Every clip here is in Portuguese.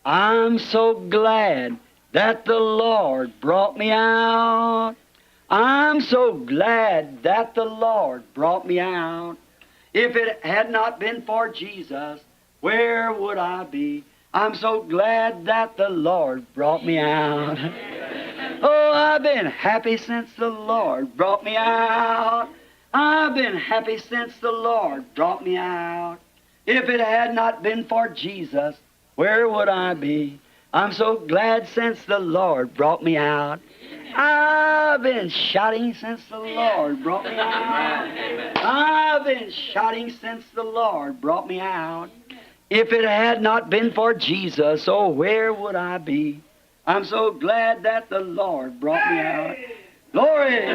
I'm so glad that the Lord brought me out. I'm so glad that the Lord brought me out. If it had not been for Jesus, where would I be? I'm so glad that the Lord brought me out. Oh, I've been happy since the Lord brought me out. I've been happy since the Lord brought me out. If it had not been for Jesus, where would I be? I'm so glad since the Lord brought me out. I've been shouting since the Lord brought me out. I've been shouting since the Lord brought me out. If it had not been for Jesus, oh, where would I be? I'm so glad that the Lord brought me out. Glory!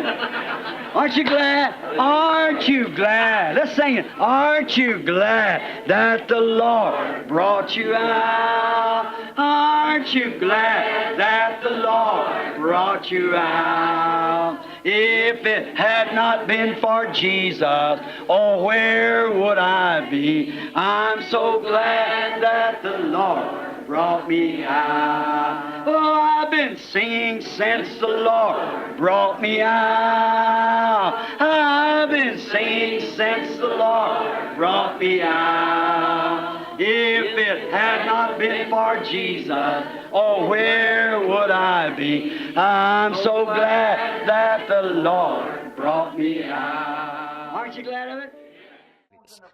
Aren't you glad? Aren't you glad? Let's sing it. Aren't you glad that the Lord brought you out? Aren't you glad that the Lord brought you out? If it had not been for Jesus, oh, where would I be? I'm so glad that the Lord brought me out. Oh, I've been singing since the Lord brought me out. I've been singing since the Lord brought me out. If it had not been for Jesus, oh, where would I be? I'm so glad that the Lord brought me out. Aren't you glad of it?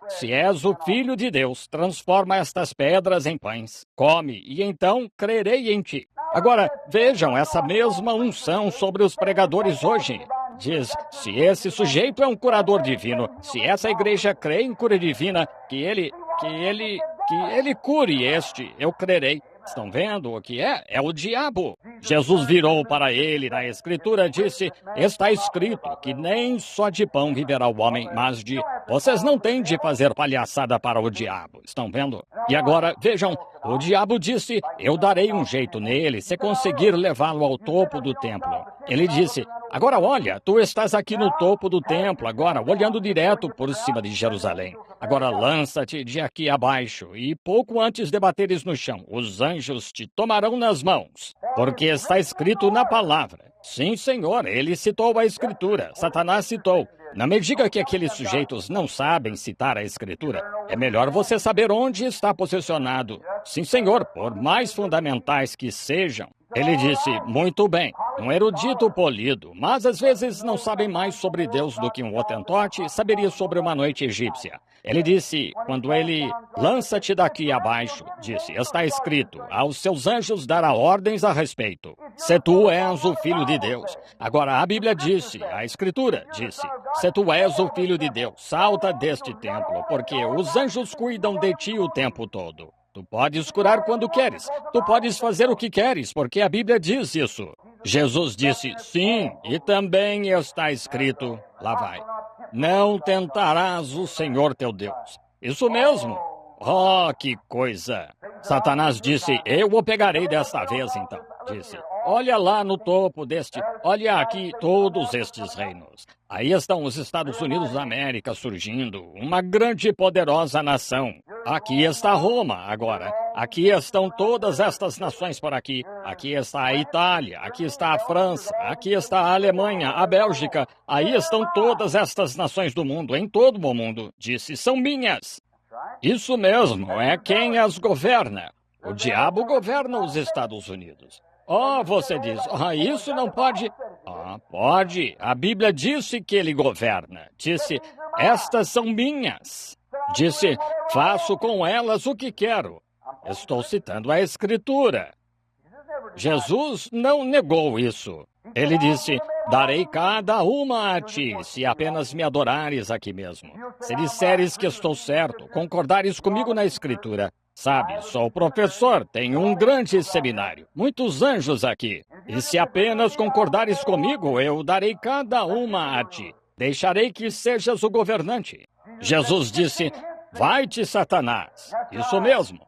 Se és o Filho de Deus, transforma estas pedras em pães. Come, e então crerei em ti. Agora, vejam essa mesma unção sobre os pregadores hoje. Diz, se esse sujeito é um curador divino, se essa igreja crê em cura divina, que ele cure este, eu crerei. Estão vendo o que é? É o diabo. Jesus virou para ele na Escritura e disse, está escrito que nem só de pão viverá o homem, mas de... Vocês não têm de fazer palhaçada para o diabo. Estão vendo? E agora, vejam, o diabo disse, eu darei um jeito nele se conseguir levá-lo ao topo do templo. Ele disse, agora olha, tu estás aqui no topo do templo, agora olhando direto por cima de Jerusalém. Agora lança-te de aqui abaixo, e pouco antes de bateres no chão, os anjos te tomarão nas mãos. Porque está escrito na palavra. Sim, Senhor, ele citou a Escritura, Satanás citou. Não me diga que aqueles sujeitos não sabem citar a Escritura. É melhor você saber onde está posicionado. Sim, Senhor, por mais fundamentais que sejam. Ele disse, muito bem, um erudito polido, mas às vezes não sabem mais sobre Deus do que um hotentote saberia sobre uma noite egípcia. Ele disse, quando ele lança-te daqui abaixo, disse, está escrito, aos seus anjos dará ordens a respeito. Se tu és o Filho de Deus. Agora a Bíblia disse, a Escritura disse, se tu és o Filho de Deus, salta deste templo, porque os anjos cuidam de ti o tempo todo. Tu podes curar quando queres. Tu podes fazer o que queres, porque a Bíblia diz isso. Jesus disse, sim, e também está escrito, lá vai, não tentarás o Senhor teu Deus. Isso mesmo. Oh, que coisa. Satanás disse, eu o pegarei desta vez, então. Disse, olha lá no topo deste, olha aqui todos estes reinos. Aí estão os Estados Unidos da América surgindo, uma grande e poderosa nação. Aqui está Roma, agora. Aqui estão todas estas nações por aqui. Aqui está a Itália, aqui está a França, aqui está a Alemanha, a Bélgica. Aí estão todas estas nações do mundo, em todo o mundo. Disse, são minhas. Isso mesmo, é quem as governa. O diabo governa os Estados Unidos. Oh, você diz, isso não pode... Pode. A Bíblia disse que ele governa. Disse, estas são minhas. Disse, faço com elas o que quero. Estou citando a Escritura. Jesus não negou isso. Ele disse, darei cada uma a ti, se apenas me adorares aqui mesmo. Se disseres que estou certo, concordares comigo na Escritura. Sabe, sou professor, tenho um grande seminário, muitos anjos aqui. E se apenas concordares comigo, eu darei cada uma a ti. Deixarei que sejas o governante. Jesus disse, vai-te, Satanás. Isso mesmo.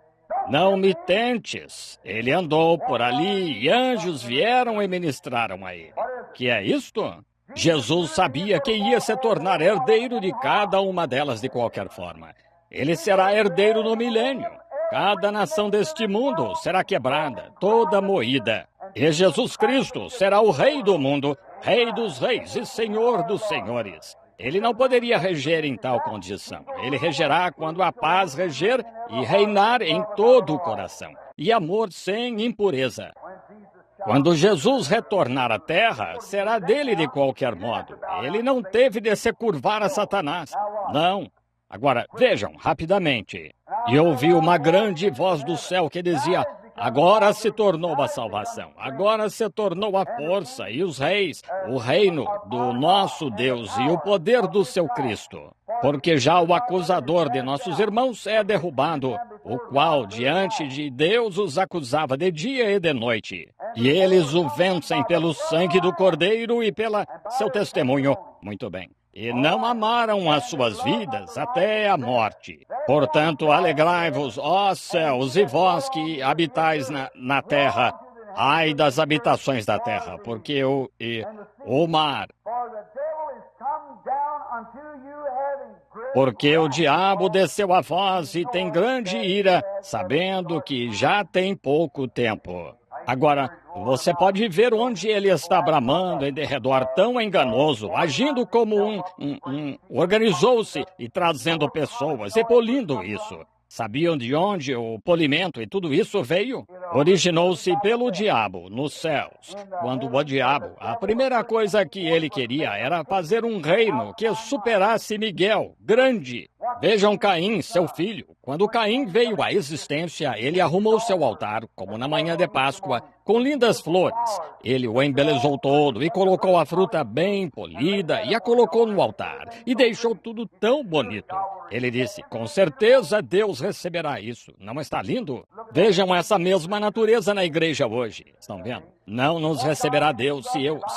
Não me tentes. Ele andou por ali e anjos vieram e ministraram a ele. Que é isto? Jesus sabia que ia se tornar herdeiro de cada uma delas de qualquer forma. Ele será herdeiro no milênio. Cada nação deste mundo será quebrada, toda moída. E Jesus Cristo será o Rei do mundo, Rei dos reis e Senhor dos senhores. Ele não poderia reger em tal condição. Ele regerá quando a paz reger e reinar em todo o coração, e amor sem impureza. Quando Jesus retornar à terra, será dele de qualquer modo. Ele não teve de se curvar a Satanás. Não. Agora, vejam, rapidamente. E ouvi uma grande voz do céu que dizia: agora se tornou a salvação, agora se tornou a força e os reis, o reino do nosso Deus e o poder do seu Cristo. Porque já o acusador de nossos irmãos é derrubado, o qual diante de Deus os acusava de dia e de noite. E eles o vencem pelo sangue do Cordeiro e pela seu testemunho. Muito bem. E não amaram as suas vidas até a morte. Portanto, alegrai-vos, ó céus, e vós que habitais na terra. Ai das habitações da terra, porque o mar... Porque o diabo desceu a vós e tem grande ira, sabendo que já tem pouco tempo. Agora, você pode ver onde ele está bramando em derredor tão enganoso, agindo como organizou-se e trazendo pessoas e polindo isso. Sabiam de onde o polimento e tudo isso veio? Originou-se pelo diabo nos céus. Quando o diabo, a primeira coisa que ele queria era fazer um reino que superasse Miguel, grande. Vejam Caim, seu filho. Quando Caim veio à existência, ele arrumou seu altar, como na manhã de Páscoa, com lindas flores. Ele o embelezou todo e colocou a fruta bem polida e a colocou no altar. E deixou tudo tão bonito. Ele disse, com certeza Deus receberá isso. Não está lindo? Vejam essa mesma natureza na igreja hoje. Estão vendo? Não nos receberá Deus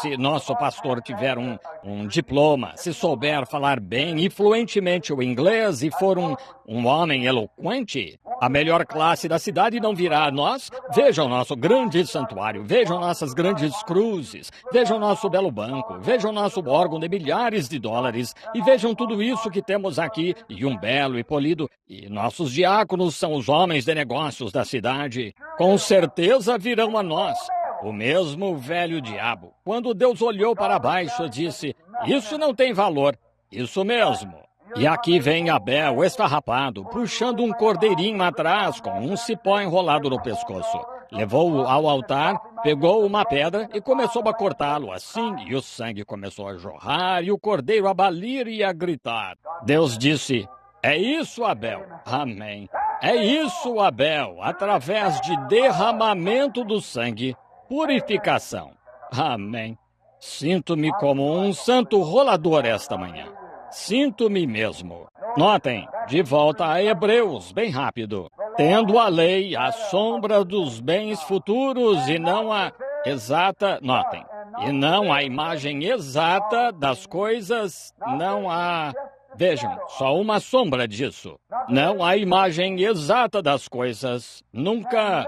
se nosso pastor tiver um diploma, se souber falar bem e fluentemente o inglês e for um homem eloquente. A melhor classe da cidade não virá a nós. Vejam nosso grande santuário, vejam nossas grandes cruzes, vejam nosso belo banco, vejam nosso órgão de milhares de dólares e vejam tudo isso que temos aqui, e um belo e polido. E nossos diáconos são os homens de negócios da cidade. Com certeza virão a nós. O mesmo velho diabo, quando Deus olhou para baixo, disse, isso não tem valor. Isso mesmo. E aqui vem Abel, esfarrapado, puxando um cordeirinho atrás com um cipó enrolado no pescoço. Levou-o ao altar, pegou uma pedra e começou a cortá-lo assim, e o sangue começou a jorrar, e o cordeiro a balir e a gritar. Deus disse, é isso, Abel. Amém. É isso, Abel, através de derramamento do sangue, purificação. Amém. Sinto-me como um santo rolador esta manhã. Sinto-me mesmo. Notem, de volta a Hebreus, bem rápido. Tendo a lei a sombra dos bens futuros e não a exata, notem, e não a imagem exata das coisas, não há, vejam, só uma sombra disso. Não a imagem exata das coisas, nunca,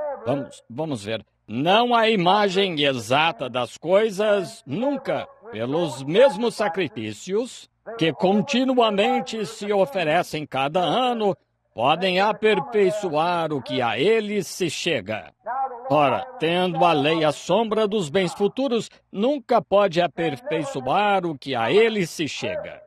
vamos ver, não a imagem exata das coisas, nunca, pelos mesmos sacrifícios, que continuamente se oferecem cada ano, podem aperfeiçoar o que a eles se chega. Ora, tendo a lei a sombra dos bens futuros, nunca pode aperfeiçoar o que a eles se chega.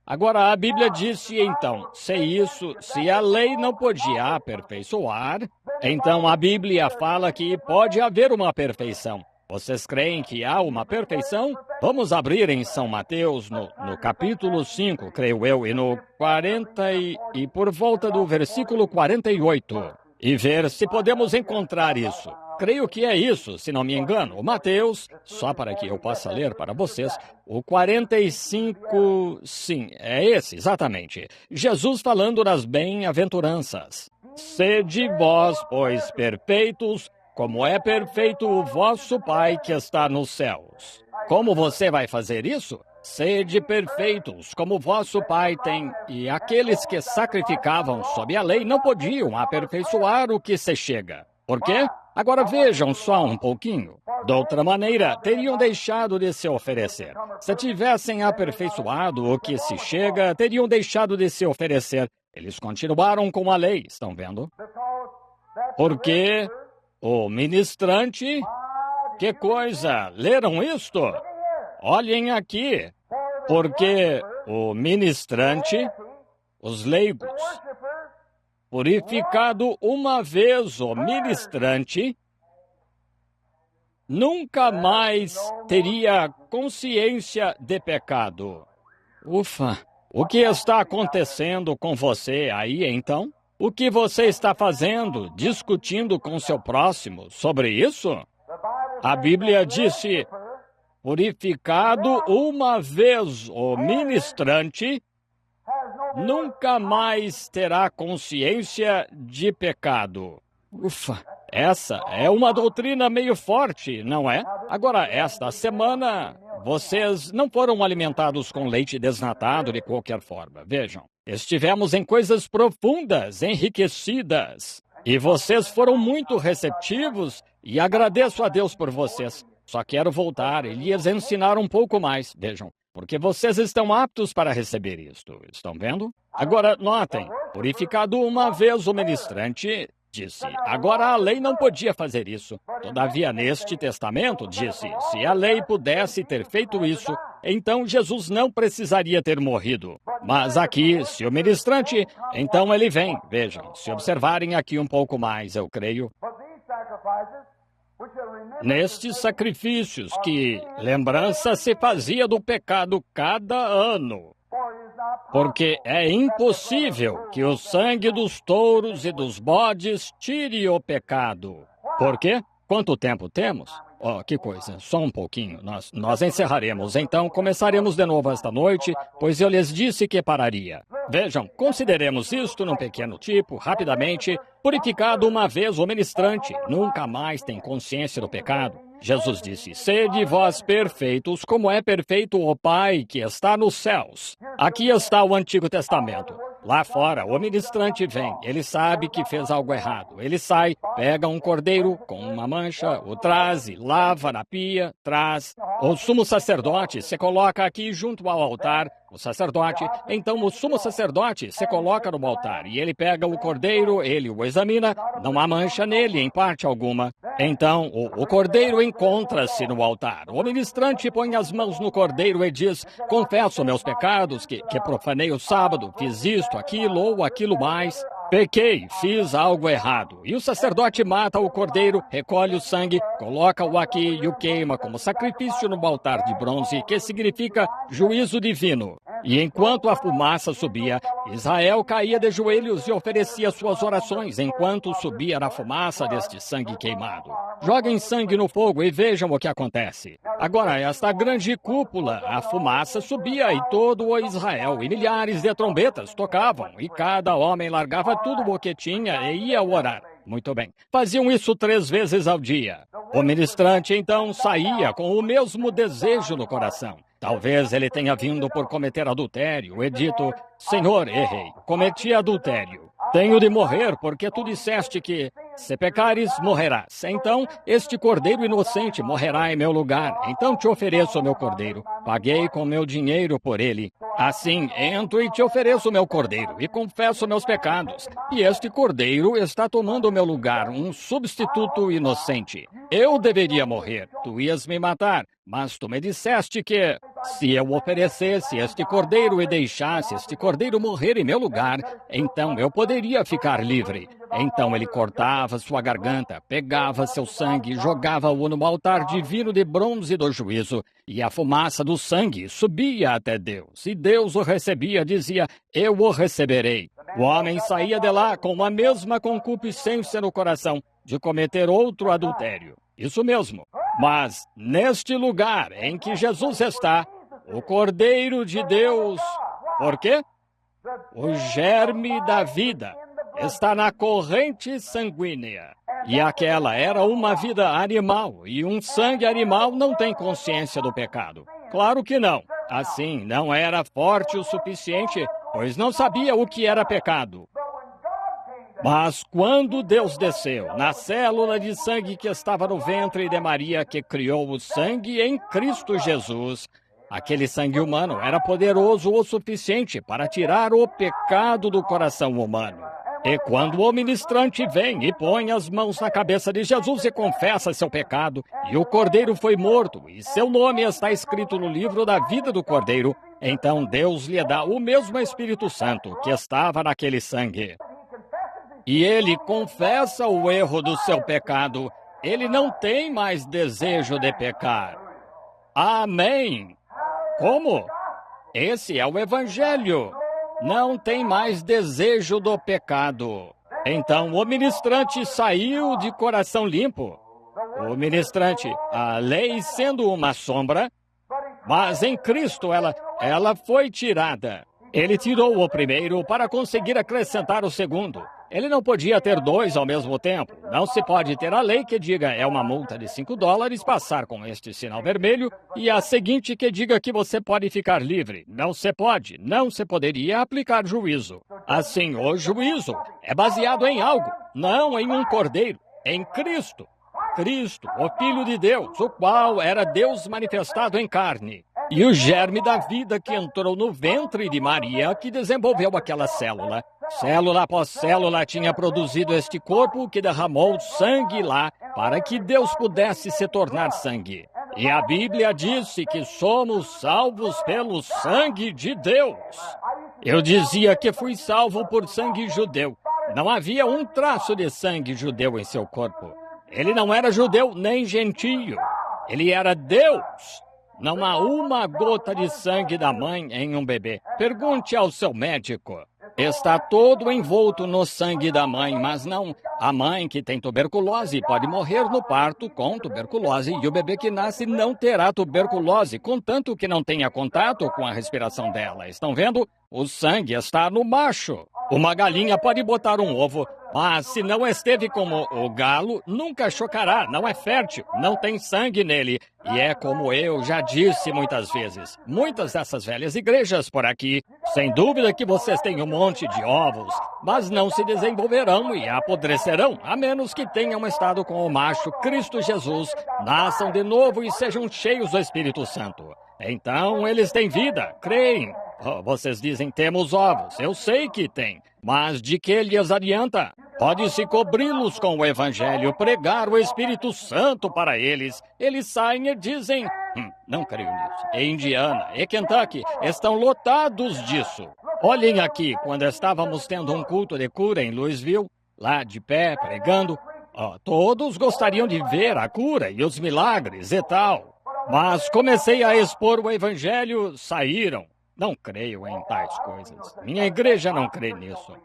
Agora, a Bíblia disse, então, se a lei não podia aperfeiçoar, então a Bíblia fala que pode haver uma perfeição. Vocês creem que há uma perfeição? Vamos abrir em São Mateus, no capítulo 5, creio eu, e no 40 e por volta do versículo 48, e ver se podemos encontrar isso. Creio que é isso, se não me engano. O Mateus, só para que eu possa ler para vocês, o 45, sim, é esse, exatamente. Jesus falando das bem-aventuranças. Sede vós, pois, perfeitos, como é perfeito o vosso Pai que está nos céus. Como você vai fazer isso? Sede perfeitos, como vosso Pai tem. E aqueles que sacrificavam sob a lei não podiam aperfeiçoar o que se chega. Por quê? Agora vejam só um pouquinho. De outra maneira, teriam deixado de se oferecer. Se tivessem aperfeiçoado o que se chega, teriam deixado de se oferecer. Eles continuaram com a lei, estão vendo? Porque o ministrante... Que coisa! Leram isto? Olhem aqui. Porque o ministrante, os leigos, purificado uma vez o ministrante, nunca mais teria consciência de pecado. Ufa! O que está acontecendo com você aí, então? O que você está fazendo, discutindo com seu próximo sobre isso? A Bíblia disse, purificado uma vez o ministrante, nunca mais terá consciência de pecado. Ufa, essa é uma doutrina meio forte, não é? Agora, esta semana, vocês não foram alimentados com leite desnatado de qualquer forma. Vejam, estivemos em coisas profundas, enriquecidas. E vocês foram muito receptivos e agradeço a Deus por vocês. Só quero voltar e lhes ensinar um pouco mais, vejam, porque vocês estão aptos para receber isto. Estão vendo? Agora, notem, purificado uma vez o ministrante, disse, agora a lei não podia fazer isso. Todavia, neste testamento, disse, se a lei pudesse ter feito isso, então Jesus não precisaria ter morrido. Mas aqui, se o ministrante, então ele vem. Vejam, se observarem aqui um pouco mais, eu creio, nestes sacrifícios que lembrança se fazia do pecado cada ano. Porque é impossível que o sangue dos touros e dos bodes tire o pecado. Por quê? Quanto tempo temos? Oh, que coisa, só um pouquinho. Nós encerraremos, então começaremos de novo esta noite, pois eu lhes disse que pararia. Vejam, consideremos isto num pequeno tipo, rapidamente. Purificado uma vez o ministrante, nunca mais tem consciência do pecado. Jesus disse, sede vós perfeitos, como é perfeito o Pai que está nos céus. Aqui está o Antigo Testamento. Lá fora, o ministrante vem, ele sabe que fez algo errado. Ele sai, pega um cordeiro com uma mancha, o traz e lava na pia, traz. O sumo sacerdote se coloca aqui junto ao altar, o sacerdote. Então o sumo sacerdote se coloca no altar e ele pega o cordeiro, ele o examina, não há mancha nele em parte alguma. Então o cordeiro encontra-se no altar. O ministrante põe as mãos no cordeiro e diz, confesso meus pecados, que profanei o sábado, fiz isto, aquilo ou aquilo mais. Pequei, fiz algo errado. E o sacerdote mata o cordeiro, recolhe o sangue, coloca-o aqui e o queima como sacrifício no altar de bronze, que significa juízo divino. E enquanto a fumaça subia, Israel caía de joelhos e oferecia suas orações enquanto subia na fumaça deste sangue queimado. Joguem sangue no fogo e vejam o que acontece. Agora, esta grande cúpula, a fumaça subia e todo o Israel e milhares de trombetas tocavam e cada homem largava tudo o que tinha e ia orar. Muito bem. Faziam isso 3 vezes ao dia. O ministrante, então, saía com o mesmo desejo no coração. Talvez ele tenha vindo por cometer adultério e dito, Senhor, errei, cometi adultério. Tenho de morrer, porque tu disseste que, se pecares, morrerás. Então, este cordeiro inocente morrerá em meu lugar. Então te ofereço o meu cordeiro. Paguei com meu dinheiro por ele. Assim, entro e te ofereço o meu cordeiro, e confesso meus pecados. E este cordeiro está tomando o meu lugar, um substituto inocente. Eu deveria morrer, tu ias me matar, mas tu me disseste que, se eu oferecesse este cordeiro e deixasse este cordeiro morrer em meu lugar, então eu poderia ficar livre. Então ele cortava sua garganta, pegava seu sangue e jogava-o no altar divino de bronze do juízo, e a fumaça do sangue subia até Deus. E Deus o recebia, dizia, eu o receberei. O homem saía de lá com a mesma concupiscência no coração de cometer outro adultério. Isso mesmo. Mas neste lugar em que Jesus está, o Cordeiro de Deus, por quê? O germe da vida está na corrente sanguínea. E aquela era uma vida animal, e um sangue animal não tem consciência do pecado. Claro que não. Assim, não era forte o suficiente, pois não sabia o que era pecado. Mas quando Deus desceu na célula de sangue que estava no ventre de Maria, que criou o sangue em Cristo Jesus, aquele sangue humano era poderoso o suficiente para tirar o pecado do coração humano. E quando o ministrante vem e põe as mãos na cabeça de Jesus e confessa seu pecado, e o Cordeiro foi morto, e seu nome está escrito no livro da vida do Cordeiro, então Deus lhe dá o mesmo Espírito Santo que estava naquele sangue. E ele confessa o erro do seu pecado. Ele não tem mais desejo de pecar. Amém! Como? Esse é o Evangelho. Não tem mais desejo do pecado. Então o ministrante saiu de coração limpo. O ministrante, a lei sendo uma sombra, mas em Cristo ela foi tirada. Ele tirou o primeiro para conseguir acrescentar o segundo. Ele não podia ter dois ao mesmo tempo. Não se pode ter a lei que diga é uma multa de $5, passar com este sinal vermelho, e a seguinte que diga que você pode ficar livre. Não se pode, não se poderia aplicar juízo. Assim, o juízo é baseado em algo, não em um cordeiro, em Cristo. Cristo, o Filho de Deus, o qual era Deus manifestado em carne. E o germe da vida que entrou no ventre de Maria, que desenvolveu aquela célula. Célula após célula tinha produzido este corpo que derramou sangue lá para que Deus pudesse se tornar sangue. E a Bíblia disse que somos salvos pelo sangue de Deus. Eu dizia que fui salvo por sangue judeu. Não havia um traço de sangue judeu em seu corpo. Ele não era judeu nem gentio. Ele era Deus. Não há uma gota de sangue da mãe em um bebê. Pergunte ao seu médico. Está todo envolto no sangue da mãe, mas não. A mãe que tem tuberculose pode morrer no parto com tuberculose e o bebê que nasce não terá tuberculose, contanto que não tenha contato com a respiração dela. Estão vendo? O sangue está no macho. Uma galinha pode botar um ovo, mas se não esteve como o galo, nunca chocará, não é fértil, não tem sangue nele. E é como eu já disse muitas vezes, muitas dessas velhas igrejas por aqui, sem dúvida que vocês têm um monte de ovos, mas não se desenvolverão e apodrecerão, a menos que tenham estado com o macho Cristo Jesus, nasçam de novo e sejam cheios do Espírito Santo. Então eles têm vida, creem. Oh, vocês dizem, temos ovos. Eu sei que tem. Mas de que lhes adianta? Pode-se cobri-los com o Evangelho, pregar o Espírito Santo para eles. Eles saem e dizem, não creio nisso. E Indiana e Kentucky estão lotados disso. Olhem aqui, quando estávamos tendo um culto de cura em Louisville, lá de pé, pregando, todos gostariam de ver a cura e os milagres e tal. Mas comecei a expor o Evangelho, saíram. Não creio em tais coisas. Minha igreja não crê nisso.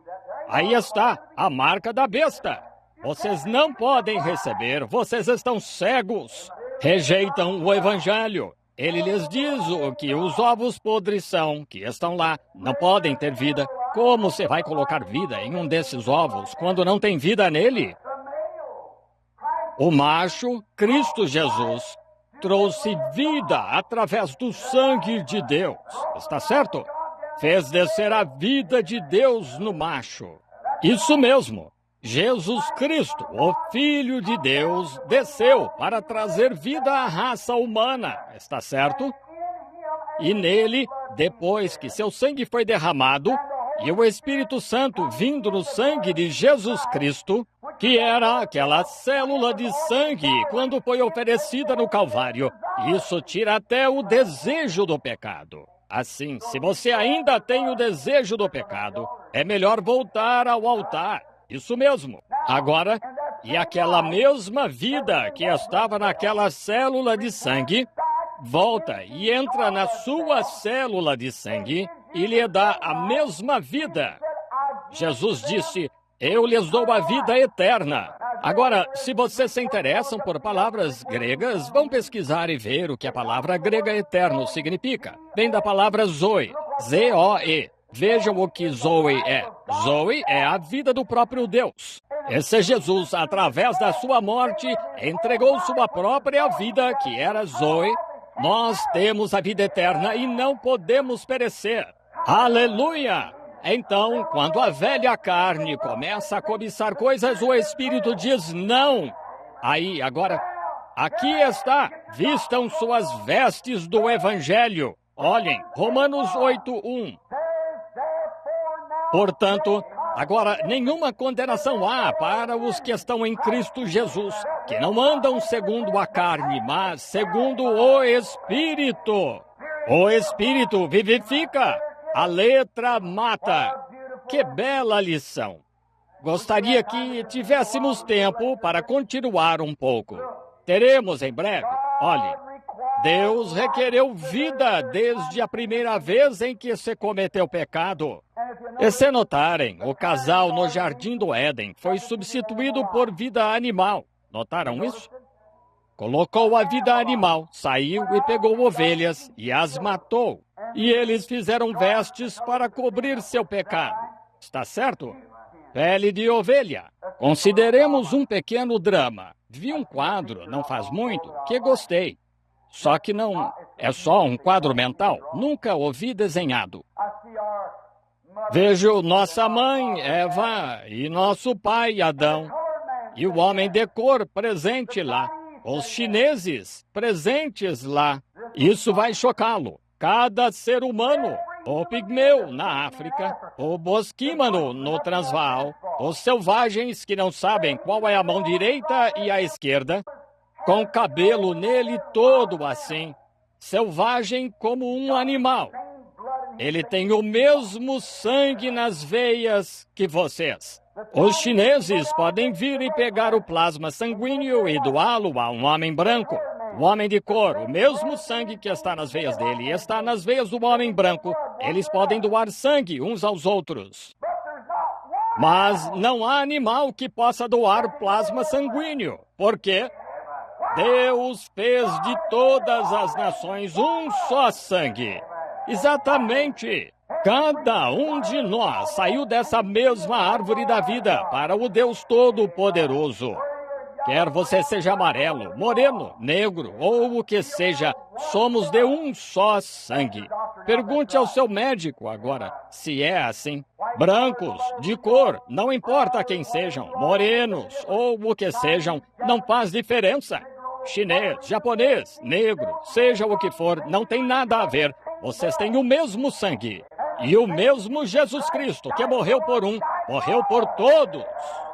Aí está a marca da besta. Vocês não podem receber, vocês estão cegos. Rejeitam o Evangelho. Ele lhes diz o que os ovos podres são, que estão lá, não podem ter vida. Como você vai colocar vida em um desses ovos quando não tem vida nele? O macho, Cristo Jesus, trouxe vida através do sangue de Deus. Está certo? Fez descer a vida de Deus no macho. Isso mesmo. Jesus Cristo, o Filho de Deus, desceu para trazer vida à raça humana. Está certo? E nele, depois que seu sangue foi derramado, e o Espírito Santo vindo no sangue de Jesus Cristo, que era aquela célula de sangue quando foi oferecida no Calvário. Isso tira até o desejo do pecado. Assim, se você ainda tem o desejo do pecado, é melhor voltar ao altar. Isso mesmo. Agora, e aquela mesma vida que estava naquela célula de sangue, volta e entra na sua célula de sangue e lhe dá a mesma vida. Jesus disse, eu lhes dou a vida eterna. Agora, se vocês se interessam por palavras gregas, vão pesquisar e ver o que a palavra grega eterno significa. Vem da palavra zoe, Z-O-E. Vejam o que Zoe é. Zoe é a vida do próprio Deus. Esse Jesus, através da sua morte, entregou sua própria vida, que era Zoe. Nós temos a vida eterna e não podemos perecer. Aleluia! Então, quando a velha carne começa a cobiçar coisas, o Espírito diz não. Aí, agora, aqui está. Vistam suas vestes do Evangelho. Olhem, Romanos 8:1. Portanto, Agora, nenhuma condenação há para os que estão em Cristo Jesus, que não andam segundo a carne, mas segundo o Espírito. O Espírito vivifica, a letra mata. Que bela lição! Gostaria que tivéssemos tempo para continuar um pouco. Teremos em breve. Olhe, Deus requereu vida desde a primeira vez em que se cometeu pecado. E se notarem, o casal no Jardim do Éden foi substituído por vida animal. Notaram isso? Colocou a vida animal, saiu e pegou ovelhas e as matou. E eles fizeram vestes para cobrir seu pecado. Está certo? Pele de ovelha. Consideremos um pequeno drama. Vi um quadro, não faz muito, que gostei. Só que não é só um quadro mental. Nunca o vi desenhado. Vejo nossa mãe, Eva, e nosso pai, Adão, e o homem de cor presente lá. Os chineses presentes lá. Isso vai chocá-lo. Cada ser humano, o pigmeu na África, o bosquímano no Transvaal, os selvagens que não sabem qual é a mão direita e a esquerda, com cabelo nele todo assim, selvagem como um animal. Ele tem o mesmo sangue nas veias que vocês. Os chineses podem vir e pegar o plasma sanguíneo e doá-lo a um homem branco. O homem de cor, o mesmo sangue que está nas veias dele, está nas veias do homem branco. Eles podem doar sangue uns aos outros. Mas não há animal que possa doar plasma sanguíneo. Por quê? Deus fez de todas as nações um só sangue. Exatamente. Cada um de nós saiu dessa mesma árvore da vida para o Deus Todo-Poderoso. Quer você seja amarelo, moreno, negro ou o que seja, somos de um só sangue. Pergunte ao seu médico agora se é assim. Brancos, de cor, não importa quem sejam, morenos ou o que sejam, não faz diferença. Chinês, japonês, negro, seja o que for, não tem nada a ver. Vocês têm o mesmo sangue. E o mesmo Jesus Cristo, que morreu por um, morreu por todos.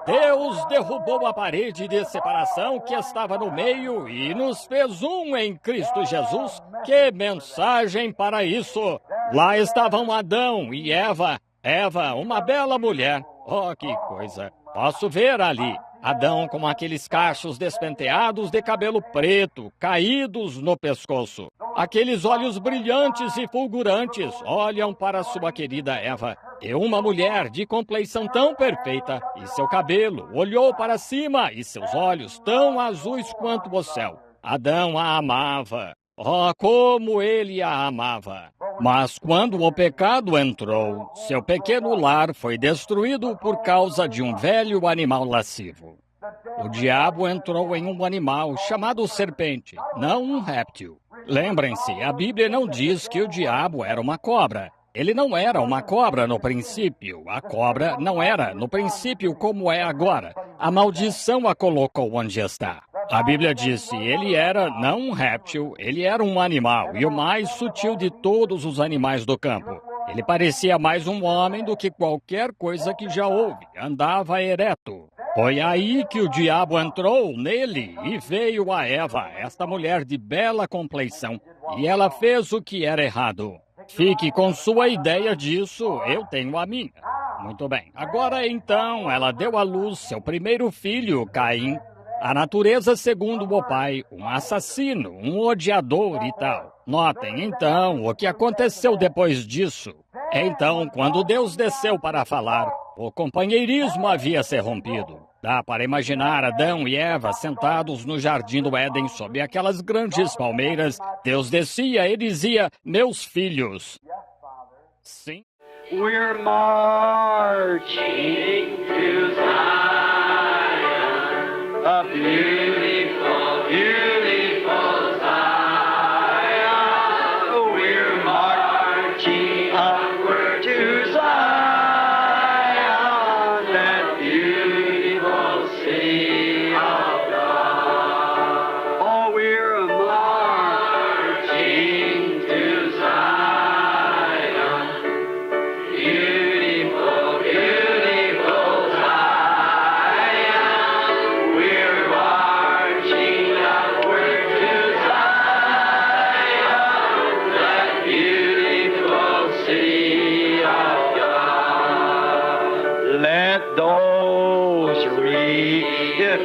Deus derrubou a parede de separação que estava no meio e nos fez um em Cristo Jesus. Que mensagem para isso! Lá estavam Adão e Eva. Eva, uma bela mulher. Oh, que coisa! Posso ver ali. Adão com aqueles cachos despenteados de cabelo preto, caídos no pescoço. Aqueles olhos brilhantes e fulgurantes olham para sua querida Eva. E uma mulher de compleição tão perfeita, e seu cabelo olhou para cima, e seus olhos tão azuis quanto o céu. Adão a amava. Oh, como ele a amava! Mas quando o pecado entrou, seu pequeno lar foi destruído por causa de um velho animal lascivo. O diabo entrou em um animal chamado serpente, não um réptil. Lembrem-se, a Bíblia não diz que o diabo era uma cobra. Ele não era uma cobra no princípio. A cobra não era no princípio como é agora. A maldição a colocou onde está. A Bíblia disse, ele era não um réptil, ele era um animal, e o mais sutil de todos os animais do campo. Ele parecia mais um homem do que qualquer coisa que já houve. Andava ereto. Foi aí que o diabo entrou nele e veio a Eva, esta mulher de bela compleição, e ela fez o que era errado. Fique com sua ideia disso, eu tenho a minha. Muito bem. Agora então, ela deu à luz seu primeiro filho, Caim. A natureza segundo o pai, um assassino, um odiador e tal. Notem, então, o que aconteceu depois disso. Então, quando Deus desceu para falar, o companheirismo havia se rompido. Dá para imaginar Adão e Eva sentados no jardim do Éden sob aquelas grandes palmeiras. Deus descia e dizia, meus filhos. Sim. We're marching to Zion, a beautiful, beautiful Zion. We're marching upward to Zion, that beautiful city of God. Oh, we're marching to Zion. Beautiful, beautiful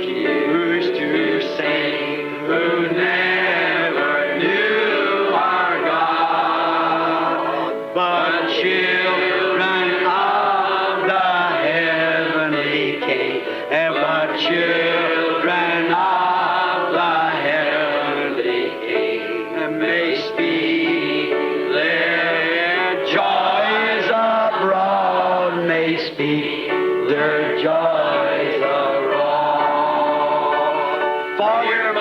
used to sing, who never knew our God, but children of the heavenly King, and but children of the heavenly King, and may speak their joys abroad, may speak their joys abroad. For your